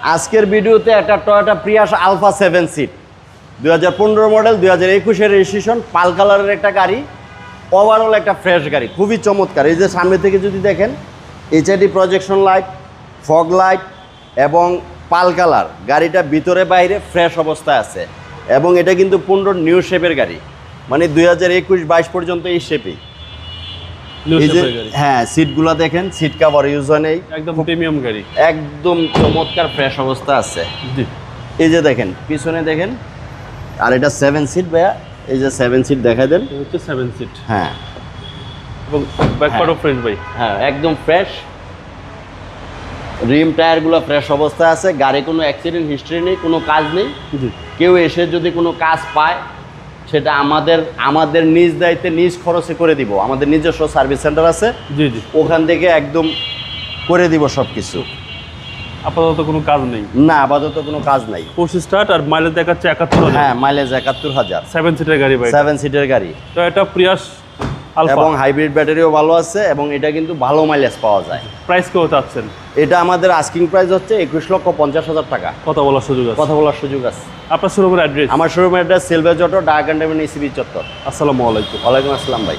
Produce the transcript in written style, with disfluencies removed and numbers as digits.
আজকের ভিডিওতে একটা Toyota Prius Alpha 7 seat 2015 model 2021-এর রেজিস্ট্রেশন পাল কালারের একটা গাড়ি, ওভারঅল একটা ফ্রেশ গাড়ি, খুবই চমৎকার। এই যে সামনে থেকে যদি দেখেন HID projection light, fog light এবং পাল কালার, গাড়িটা ভিতরে বাইরে ফ্রেশ অবস্থায় আছে এবং এটা কিন্তু 15 নিউ শেপের গাড়ি, মানে 2021-22 পর্যন্ত এই শেপেই। হ্যাঁ, সিটগুলো দেখেন, সিট কাভার ইউজ হয় নেই, একদম প্রিমিয়াম গাড়ি, একদম চমৎকার ফ্রেশ অবস্থা আছে। এই যে দেখেন পিছনে দেখেন, আর এটা 7 সিট ভাইয়া, এই যে 7 সিট দেখা দেন, হচ্ছে 7 সিট। হ্যাঁ, এবং ব্যাকপার্টও ফ্রেশ ভাই। হ্যাঁ, একদম ফ্রেশ। রিম টায়ারগুলো ফ্রেশ অবস্থায় আছে, গাড়ি কোনো অ্যাক্সিডেন্ট হিস্ট্রি নেই, কোনো কাজ নেই। কেউ এসে যদি কোনো কাজ পায় সেটা আমাদের নিজ দায়িত্বে নিজ খরচে করে দিব। আমাদের নিজস্ব সার্ভিস সেন্টার আছে, জি জি, ওখান থেকে একদম করে দিব সব কিছু। আপাতত কোনো কাজ নেই? না, আপাতত কোনো কাজ নাই। পুশ স্টার্ট আর মাইলেজ দেখাচ্ছে 71,000। হ্যাঁ, মাইলেজ 71,000। 7 সিটের গাড়ি ভাই, 7 সিটের গাড়ি। তো এটা প্রিয়াস আলফা এবং হাইব্রিড ব্যাটারিও ভালো আছে এবং এটা কিন্তু ভালো মাইলেজ পাওয়া যায়। প্রাইস কত চাচ্ছেন? এটা আমাদের আস্কিং প্রাইস হচ্ছে 21,50,000 টাকা। কথা বলার সুযোগ আছে? কথা বলার সুযোগ আছে। আপনার শোরুমের অ্যাড্রেস? আমার শোরুমের অ্যাড্রেস সিলভার জটো, ঢাকা ক্যান্টনমেন্ট ইসিবি চত্বর। আসসালামু আলাইকুম। ওয়ালাইকুম আসসালাম ভাই।